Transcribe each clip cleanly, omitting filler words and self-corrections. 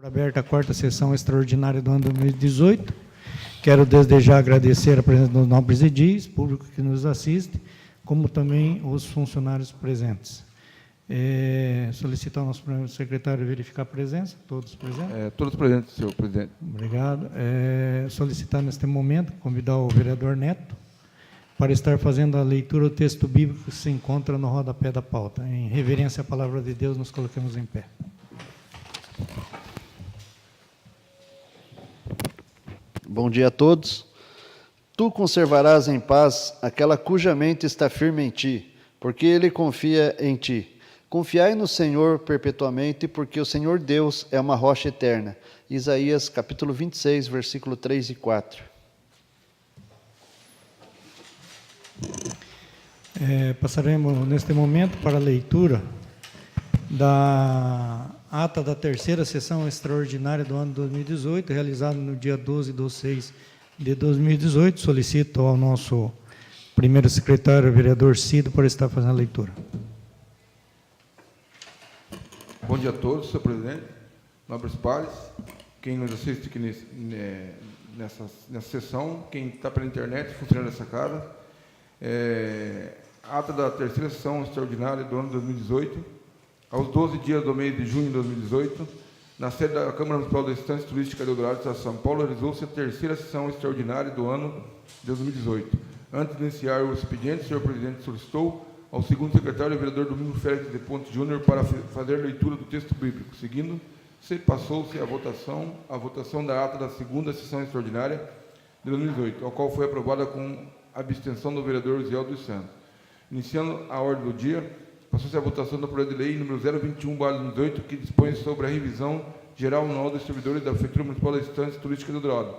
Aberta a quarta sessão extraordinária do ano 2018. Quero desde já agradecer a presença dos nobres edis, público que nos assiste, como também os funcionários presentes. Solicitar ao nosso primeiro secretário verificar a presença, todos presentes? Todos presentes, senhor presidente. Obrigado. Solicitar neste momento, convidar o vereador Neto para estar fazendo a leitura do texto bíblico que se encontra no rodapé da pauta. Em reverência à palavra de Deus, nos colocamos em pé. Bom dia a todos. Tu conservarás em paz aquela cuja mente está firme em ti, porque ele confia em ti. Confiai no Senhor perpetuamente, porque o Senhor Deus é uma rocha eterna. Isaías capítulo 26, versículo 3 e 4. Passaremos neste momento para a leitura da ata da terceira sessão extraordinária do ano 2018, realizada no dia 12/6 de 2018. Solicito ao nosso primeiro secretário, vereador Cido, para estar fazendo a leitura. Bom dia a todos, senhor presidente, nobres pares, quem nos assiste aqui nessa sessão, quem está pela internet, funcionário dessa casa. Ata da terceira sessão extraordinária do ano 2018, aos 12 dias do mês de junho de 2018, na sede da Câmara Municipal da Estância Turística de Eldorado, Estado de São Paulo, realizou-se a terceira sessão extraordinária do ano de 2018. Antes de iniciar o expediente, o senhor presidente solicitou ao segundo secretário, o vereador Domingos Félix de Ponte Júnior, para fazer a leitura do texto bíblico. Seguindo, passou-se a votação da ata da segunda sessão extraordinária de 2018, a qual foi aprovada com abstenção do vereador Ziel dos Santos. Iniciando a ordem do dia, passou-se a votação do projeto de lei número 021/2018, que dispõe sobre a revisão geral anual dos servidores da Prefeitura Municipal da Estância Turística de Eldorado,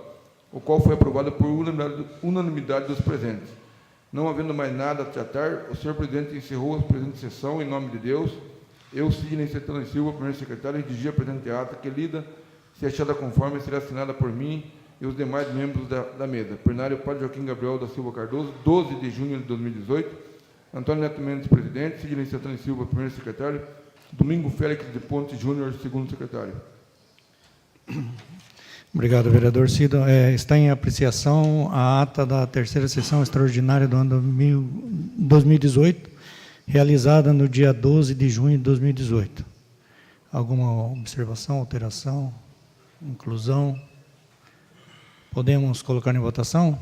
o qual foi aprovado por unanimidade dos presentes. Não havendo mais nada a tratar, o senhor presidente encerrou a presente sessão, em nome de Deus. Eu, Sidney Santana Silva, primeiro secretário, redigi a presente ata, que lida, se achada conforme, será assinada por mim e os demais membros da mesa. Plenário Padre Joaquim Gabriel da Silva Cardoso, 12 de junho de 2018. Antônio Neto Mendes, presidente. Sidney Santana Silva, primeiro secretário. Domingo Félix de Ponte Júnior, segundo secretário. Obrigado, vereador Cido. Está em apreciação a ata da terceira sessão extraordinária do ano 2018, realizada no dia 12 de junho de 2018. Alguma observação, alteração, inclusão? Podemos colocar em votação?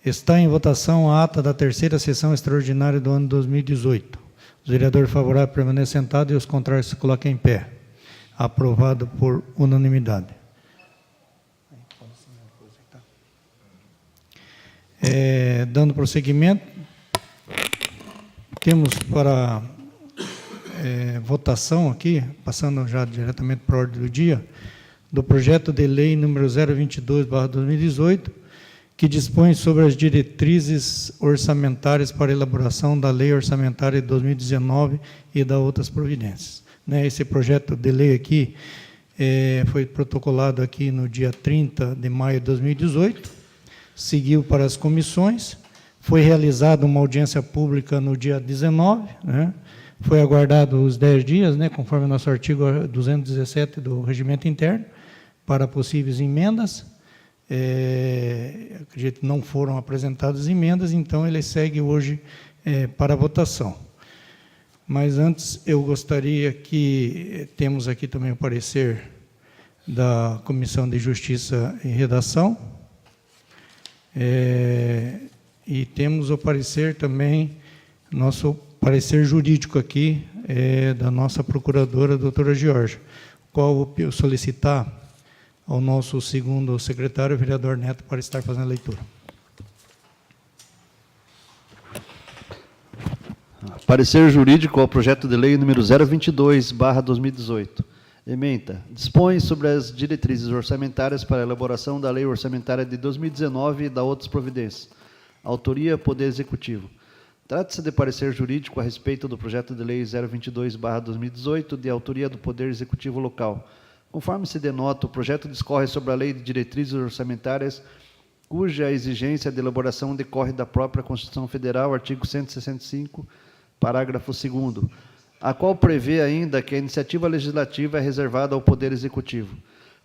Está em votação a ata da terceira sessão extraordinária do ano 2018. Os vereadores favoráveis permanecem sentados e os contrários se colocam em pé. Aprovado por unanimidade. Dando prosseguimento, temos para votação aqui, passando já diretamente para a ordem do dia, do projeto de lei número 022/2018, que dispõe sobre as diretrizes orçamentárias para elaboração da lei orçamentária de 2019 e da outras providências. Esse projeto de lei aqui foi protocolado aqui no dia 30 de maio de 2018, seguiu para as comissões, foi realizada uma audiência pública no dia 19, foi aguardado os 10 dias, conforme o nosso artigo 217 do Regimento Interno, para possíveis emendas. Acredito que não foram apresentadas emendas, então ele segue hoje para votação. Mas antes eu gostaria que temos aqui também o parecer da Comissão de Justiça e Redação, e temos o parecer também, nosso parecer jurídico aqui, da nossa procuradora, doutora Georgia, qual eu solicitar ao nosso segundo secretário, o vereador Neto, para estar fazendo a leitura. Parecer jurídico ao projeto de lei número 022/2018. Ementa. Dispõe sobre as diretrizes orçamentárias para a elaboração da lei orçamentária de 2019 e da outras providências. Autoria, Poder Executivo. Trata-se de parecer jurídico a respeito do projeto de lei 022/2018, de autoria do Poder Executivo Local. Conforme se denota, o projeto discorre sobre a lei de diretrizes orçamentárias, cuja exigência de elaboração decorre da própria Constituição Federal, artigo 165, parágrafo 2º. a qual prevê ainda que a iniciativa legislativa é reservada ao Poder Executivo.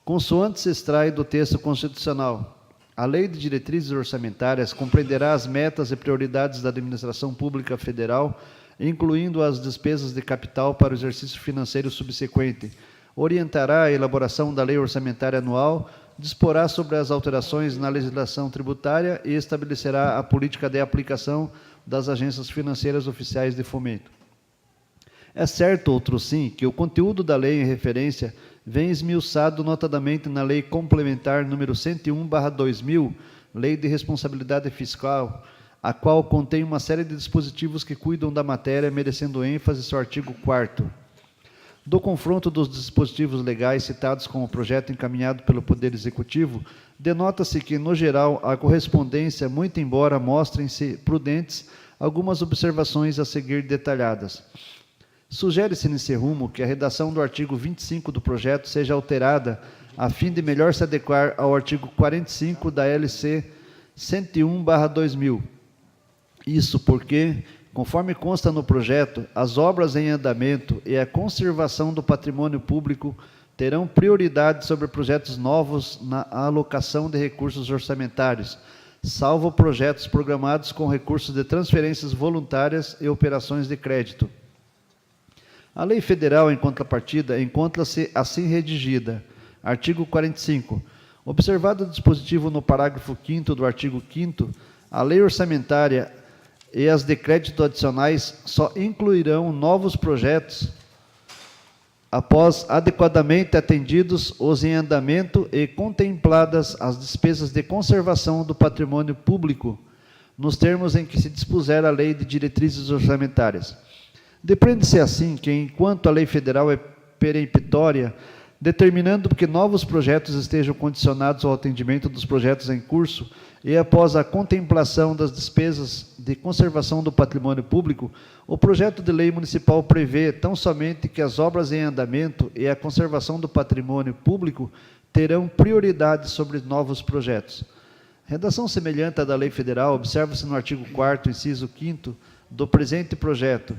Consoante se extrai do texto constitucional, a Lei de Diretrizes Orçamentárias compreenderá as metas e prioridades da administração pública federal, incluindo as despesas de capital para o exercício financeiro subsequente, orientará a elaboração da Lei Orçamentária Anual, disporá sobre as alterações na legislação tributária e estabelecerá a política de aplicação das agências financeiras oficiais de fomento. É certo, outro sim, que o conteúdo da lei em referência vem esmiuçado notadamente na Lei Complementar número 101/2000, Lei de Responsabilidade Fiscal, a qual contém uma série de dispositivos que cuidam da matéria, merecendo ênfase seu artigo 4º. Do confronto dos dispositivos legais citados com o projeto encaminhado pelo Poder Executivo, denota-se que, no geral, a correspondência, muito embora mostrem-se prudentes, algumas observações a seguir detalhadas. Sugere-se nesse rumo que a redação do artigo 25 do projeto seja alterada a fim de melhor se adequar ao artigo 45 da LC 101/2000. Isso porque, conforme consta no projeto, as obras em andamento e a conservação do patrimônio público terão prioridade sobre projetos novos na alocação de recursos orçamentários, salvo projetos programados com recursos de transferências voluntárias e operações de crédito. A lei federal, em contrapartida, encontra-se assim redigida. Artigo 45. Observado o dispositivo no parágrafo 5º do artigo 5º, a lei orçamentária e as de crédito adicionais só incluirão novos projetos após adequadamente atendidos os em andamento e contempladas as despesas de conservação do patrimônio público, nos termos em que se dispuser a Lei de Diretrizes Orçamentárias. Depreende-se assim que, enquanto a lei federal é peremptória, determinando que novos projetos estejam condicionados ao atendimento dos projetos em curso e após a contemplação das despesas de conservação do patrimônio público, o projeto de lei municipal prevê tão somente que as obras em andamento e a conservação do patrimônio público terão prioridade sobre novos projetos. Redação semelhante à da lei federal observa-se no artigo 4º, inciso 5º, do presente projeto,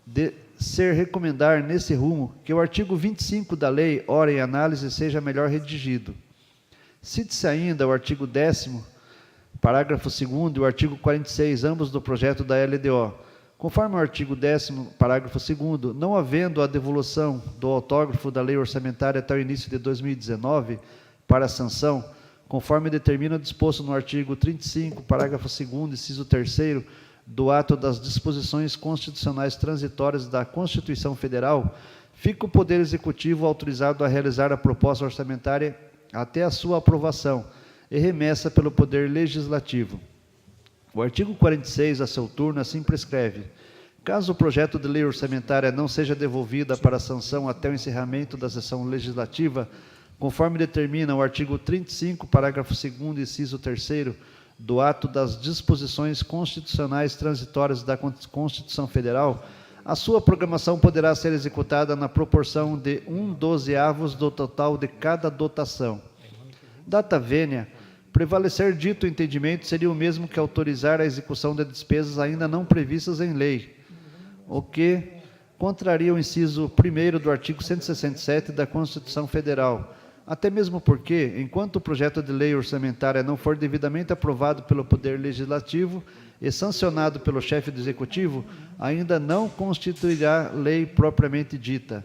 de ser recomendar nesse rumo que o artigo 25 da lei, ora em análise, seja melhor redigido. Cite-se ainda o artigo 10º, parágrafo 2º e o artigo 46, ambos do projeto da LDO. Conforme o artigo 10º, parágrafo 2º, não havendo a devolução do autógrafo da lei orçamentária até o início de 2019 para a sanção, conforme determina o disposto no artigo 35, parágrafo 2º, inciso 3º, do ato das disposições constitucionais transitórias da Constituição Federal, fica o Poder Executivo autorizado a realizar a proposta orçamentária até a sua aprovação e remessa pelo Poder Legislativo. O artigo 46, a seu turno, assim prescreve: caso o projeto de lei orçamentária não seja devolvida para sanção até o encerramento da sessão legislativa, conforme determina o artigo 35, parágrafo 2º, inciso 3º, do ato das disposições constitucionais transitórias da Constituição Federal, a sua programação poderá ser executada na proporção de 1/12 do total de cada dotação. Data vênia, prevalecer dito entendimento seria o mesmo que autorizar a execução de despesas ainda não previstas em lei, o que contraria o inciso 1º do artigo 167 da Constituição Federal, até mesmo porque, enquanto o projeto de lei orçamentária não for devidamente aprovado pelo Poder Legislativo e sancionado pelo chefe do Executivo, ainda não constituirá lei propriamente dita.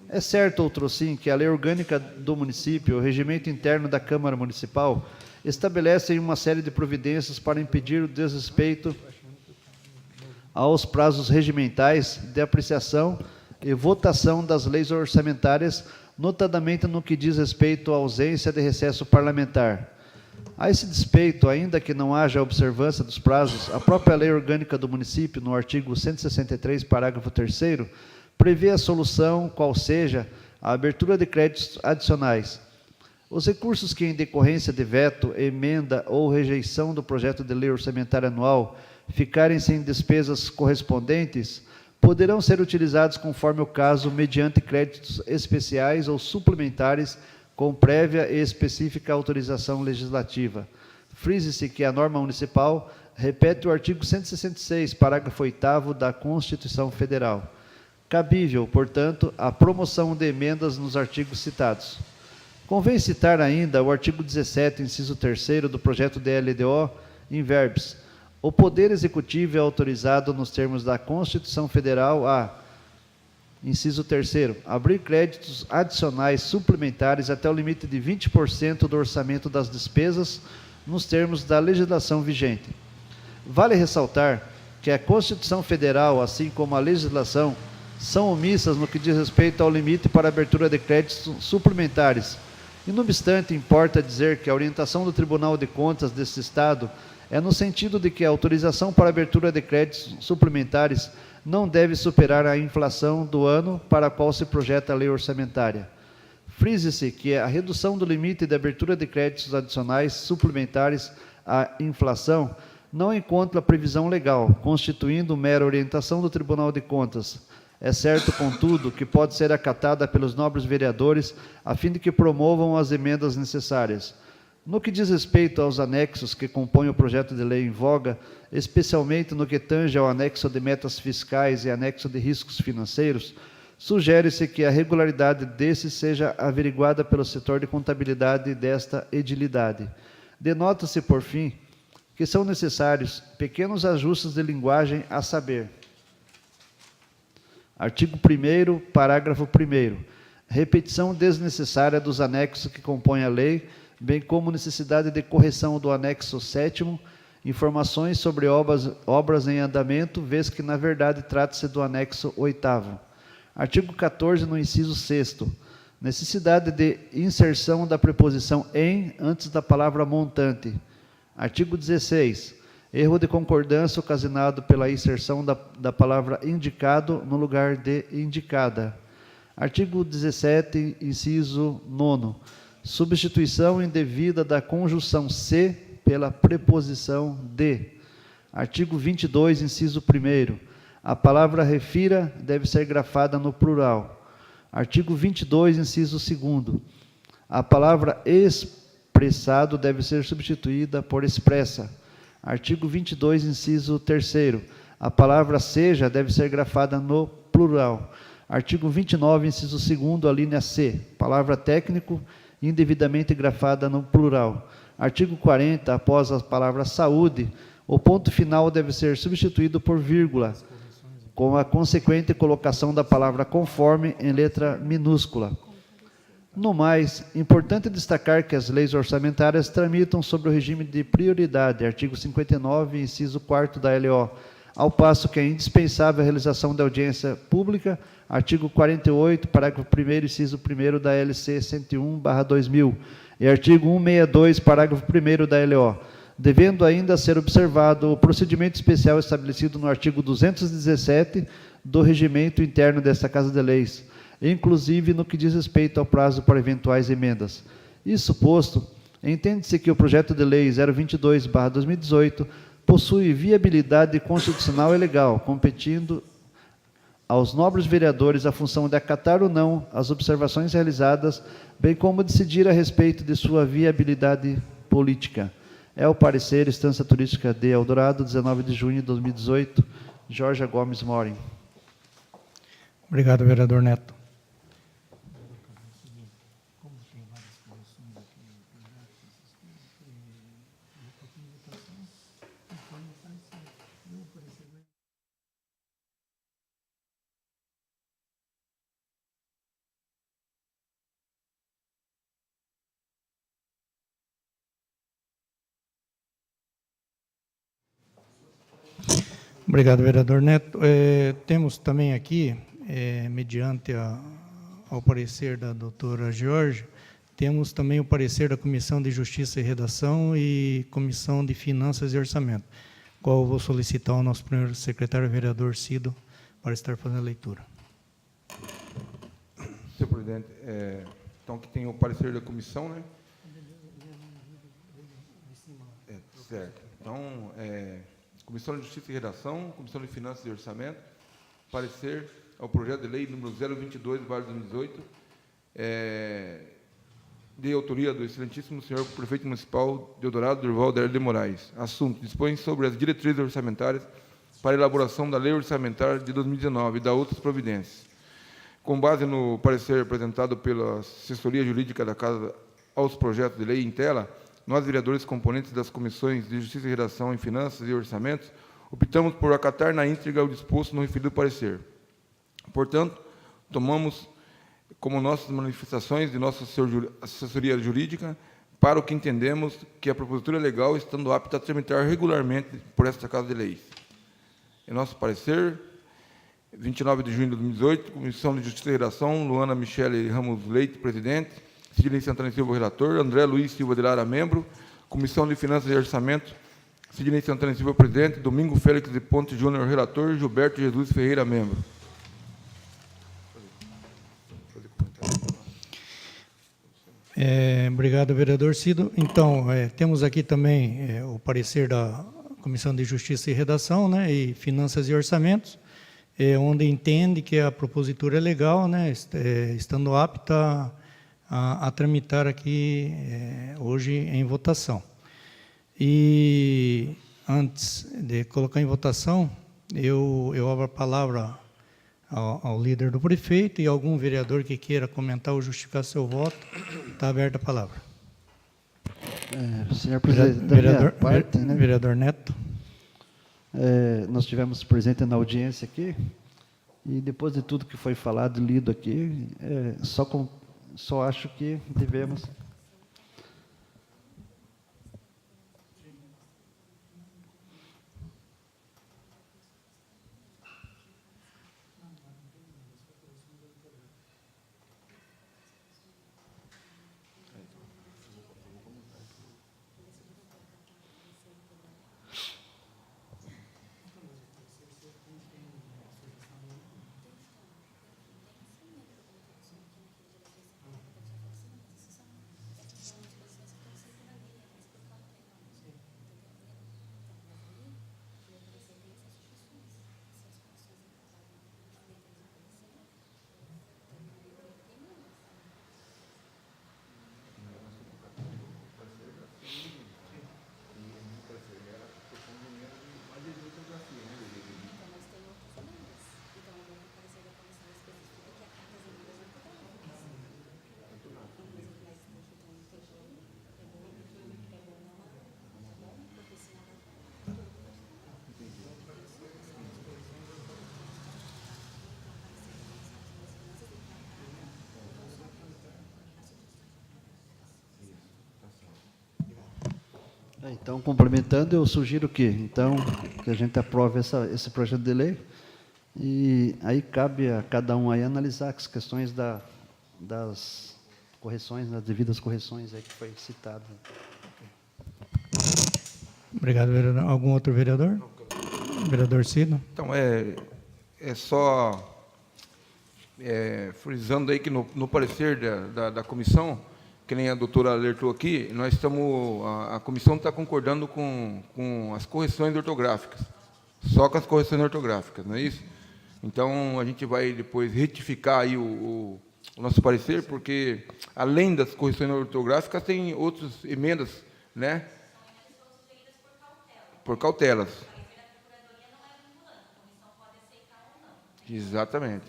É certo, outrossim, que a lei orgânica do município, o regimento interno da Câmara Municipal, estabelecem uma série de providências para impedir o desrespeito aos prazos regimentais de apreciação e votação das leis orçamentárias, notadamente no que diz respeito à ausência de recesso parlamentar. A esse despeito, ainda que não haja observância dos prazos, a própria lei orgânica do município, no artigo 163, parágrafo 3º, prevê a solução, qual seja a abertura de créditos adicionais. Os recursos que, em decorrência de veto, emenda ou rejeição do projeto de lei orçamentária anual, ficarem sem despesas correspondentes, poderão ser utilizados conforme o caso mediante créditos especiais ou suplementares com prévia e específica autorização legislativa. Frise-se que a norma municipal repete o artigo 166, parágrafo 8º da Constituição Federal. Cabível, portanto, a promoção de emendas nos artigos citados. Convém citar ainda o artigo 17, inciso 3º do projeto de LDO, in verbis. O Poder Executivo é autorizado, nos termos da Constituição Federal, a, inciso 3º, abrir créditos adicionais suplementares até o limite de 20% do orçamento das despesas, nos termos da legislação vigente. Vale ressaltar que a Constituição Federal, assim como a legislação, são omissas no que diz respeito ao limite para abertura de créditos suplementares. E, não obstante, importa dizer que a orientação do Tribunal de Contas desse Estado é no sentido de que a autorização para abertura de créditos suplementares não deve superar a inflação do ano para a qual se projeta a lei orçamentária. Frise-se que a redução do limite de abertura de créditos adicionais suplementares à inflação não encontra previsão legal, constituindo mera orientação do Tribunal de Contas. É certo, contudo, que pode ser acatada pelos nobres vereadores a fim de que promovam as emendas necessárias. No que diz respeito aos anexos que compõem o projeto de lei em voga, especialmente no que tange ao anexo de metas fiscais e anexo de riscos financeiros, sugere-se que a regularidade desses seja averiguada pelo setor de contabilidade desta edilidade. Denota-se, por fim, que são necessários pequenos ajustes de linguagem, a saber: artigo 1º, parágrafo 1º, repetição desnecessária dos anexos que compõem a lei, bem como necessidade de correção do anexo 7º, informações sobre obras em andamento, vez que, na verdade, trata-se do anexo 8º. Artigo 14, no inciso 6º, necessidade de inserção da preposição em antes da palavra montante. Artigo 16, erro de concordância ocasionado pela inserção da palavra indicado no lugar de indicada. Artigo 17, inciso 9, substituição indevida da conjunção se pela preposição de. Artigo 22, inciso 1º, a palavra refira deve ser grafada no plural. Artigo 22, inciso 2º, a palavra expressado deve ser substituída por expressa. Artigo 22, inciso 3º, a palavra seja deve ser grafada no plural. Artigo 29, inciso 2º, a linha C, palavra técnico, indevidamente grafada no plural. Artigo 40, após a palavra saúde, o ponto final deve ser substituído por vírgula, com a consequente colocação da palavra conforme em letra minúscula. No mais, importante destacar que as leis orçamentárias tramitam sobre o regime de prioridade, artigo 59, inciso 4º da LO, ao passo que é indispensável a realização da audiência pública, artigo 48, parágrafo 1º, inciso 1º da LC 101/2000, e artigo 162, parágrafo 1º da LO, devendo ainda ser observado o procedimento especial estabelecido no artigo 217 do regimento interno desta Casa de Leis, inclusive no que diz respeito ao prazo para eventuais emendas. Isso posto, entende-se que o projeto de lei 022/2018 possui viabilidade constitucional e legal, competindo aos nobres vereadores a função de acatar ou não as observações realizadas, bem como decidir a respeito de sua viabilidade política. É o parecer, Estância Turística de Eldorado, 19 de junho de 2018, Jorge Gomes Morim. Obrigado, vereador Neto. Obrigado, vereador Neto. Temos também aqui, mediante ao parecer da doutora Georgia, temos também o parecer da Comissão de Justiça e Redação e Comissão de Finanças e Orçamento, qual eu vou solicitar ao nosso primeiro secretário, vereador Cido, para estar fazendo a leitura. Senhor presidente, então aqui tem o parecer da comissão, né? Certo. Então, Comissão de Justiça e Redação, Comissão de Finanças e Orçamento, parecer ao projeto de lei número 022/2018, de autoria do excelentíssimo senhor prefeito municipal de Eldorado, Durval Dério de Moraes. Assunto: dispõe sobre as diretrizes orçamentárias para a elaboração da Lei Orçamentária de 2019 e da outras providências. Com base no parecer apresentado pela assessoria jurídica da Casa aos projetos de lei em tela, nós, vereadores componentes das comissões de Justiça e Redação, em Finanças e Orçamentos, optamos por acatar na íntegra o disposto no referido parecer. Portanto, tomamos como nossas manifestações de nossa assessoria jurídica para o que entendemos que a propositura legal estando apta a tramitar regularmente por esta Casa de Leis. Em nosso parecer, 29 de junho de 2018, Comissão de Justiça e Redação, Luana Michele Ramos Leite, presidente, Sidney Santana Silva, relator, André Luiz Silva de Lara, membro, Comissão de Finanças e Orçamento, Sidney Santana Silva, presidente, Domingo Félix de Ponte Júnior, relator, Gilberto Jesus Ferreira, membro. Obrigado, vereador Cido. Então, temos aqui também o parecer da Comissão de Justiça e Redação, né, e Finanças e Orçamentos, onde entende que a propositura é legal, né, estando apta a tramitar aqui hoje em votação. E antes de colocar em votação, eu abro a palavra ao líder do prefeito e algum vereador que queira comentar ou justificar seu voto. Está aberta a palavra. Senhor presidente, da minha parte, né, vereador Neto. Nós tivemos presente na audiência aqui, e depois de tudo que foi falado e lido aqui, só acho que devemos... Então, complementando, eu sugiro que a gente aprove esse projeto de lei, e aí cabe a cada um aí analisar as questões das correções, das devidas correções aí que foi citado. Obrigado, vereador. Algum outro vereador? Vereador Cido. Então, só frisando aí que no parecer da comissão, que nem a doutora alertou aqui, a comissão está concordando com as correções ortográficas, só com as correções ortográficas, não é isso? Então, a gente vai depois retificar aí o nosso parecer, porque, além das correções ortográficas, tem outras emendas, né? Por cautelas. Exatamente.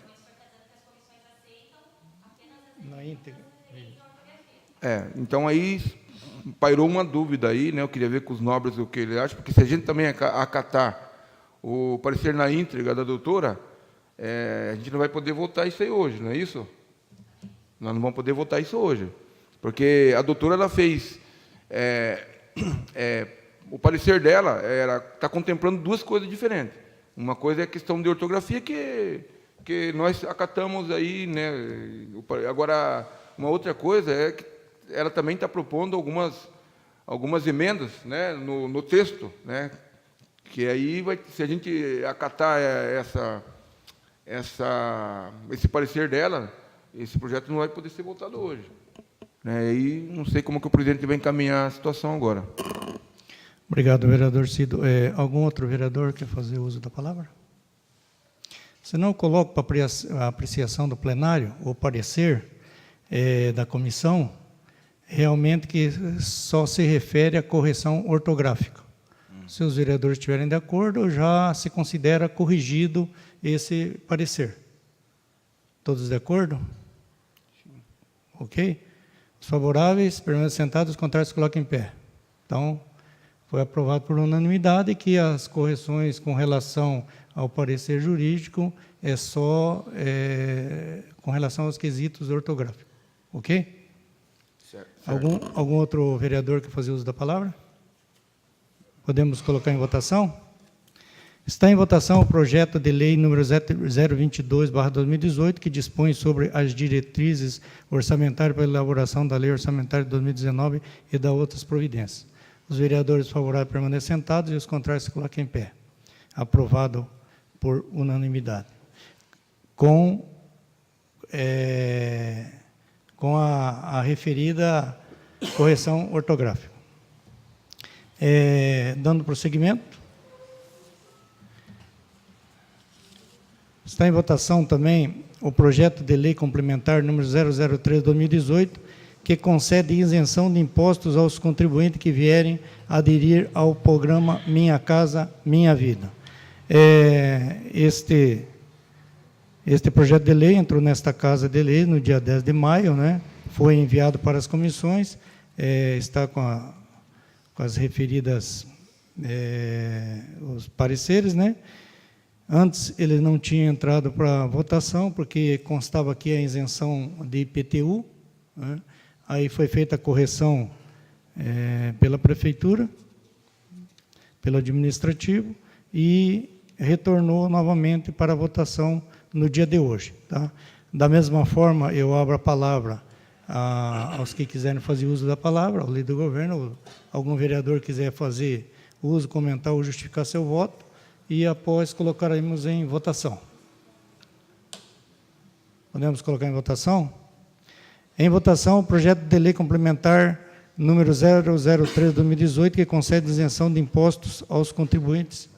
Na íntegra. Então aí pairou uma dúvida aí, né? Eu queria ver com os nobres o que ele acha, porque se a gente também acatar o parecer na íntegra da doutora, a gente não vai poder votar isso aí hoje, não é isso? Nós não vamos poder votar isso hoje, porque a doutora ela fez o parecer dela está contemplando duas coisas diferentes. Uma coisa é a questão de ortografia que nós acatamos aí, né? Agora, uma outra coisa é que ela também está propondo algumas emendas, né, no texto, né, que aí se a gente acatar esse parecer dela, esse projeto não vai poder ser votado hoje. E não sei como que o presidente vai encaminhar a situação agora. Obrigado, vereador Cido. Algum outro vereador quer fazer uso da palavra? Se não, coloco para a apreciação do plenário o parecer da comissão, realmente que só se refere à correção ortográfica. Se os vereadores estiverem de acordo, já se considera corrigido esse parecer. Todos de acordo? Ok? Os favoráveis, permaneçam sentados, os contrários se colocam em pé. Então, foi aprovado por unanimidade que as correções com relação ao parecer jurídico é só com relação aos quesitos ortográficos. Ok? Certo. Algum outro vereador que fazia uso da palavra? Podemos colocar em votação? Está em votação o projeto de lei número 022/2018, que dispõe sobre as diretrizes orçamentárias para a elaboração da lei orçamentária de 2019 e da outras providências. Os vereadores favoráveis permanecem sentados e os contrários se colocam em pé. Aprovado por unanimidade. Com a referida correção ortográfica. Dando prosseguimento. Está em votação também o projeto de lei complementar número 003/2018, que concede isenção de impostos aos contribuintes que vierem aderir ao programa Minha Casa, Minha Vida. Este projeto de lei entrou nesta Casa de Lei no dia 10 de maio, né? Foi enviado para as comissões, está com as referidas, os pareceres, né? Antes ele não tinha entrado para votação, porque constava aqui a isenção de IPTU, né? Aí foi feita a correção pela prefeitura, pelo administrativo, e retornou novamente para a votação no dia de hoje. Tá? Da mesma forma, eu abro a palavra aos que quiserem fazer uso da palavra, ao líder do governo, algum vereador quiser fazer uso, comentar ou justificar seu voto, e após colocaremos em votação. Podemos colocar em votação? Em votação, o projeto de lei complementar número 003/2018, que concede isenção de impostos aos contribuintes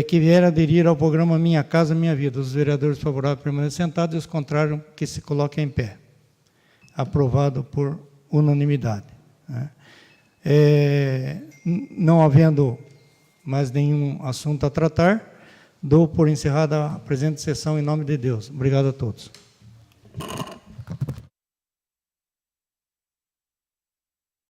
que vier aderir ao programa Minha Casa, Minha Vida. Os vereadores favoráveis permanecem sentados e os contrários que se coloquem em pé. Aprovado por unanimidade. Né? Não havendo mais nenhum assunto a tratar, dou por encerrada a presente sessão em nome de Deus. Obrigado a todos.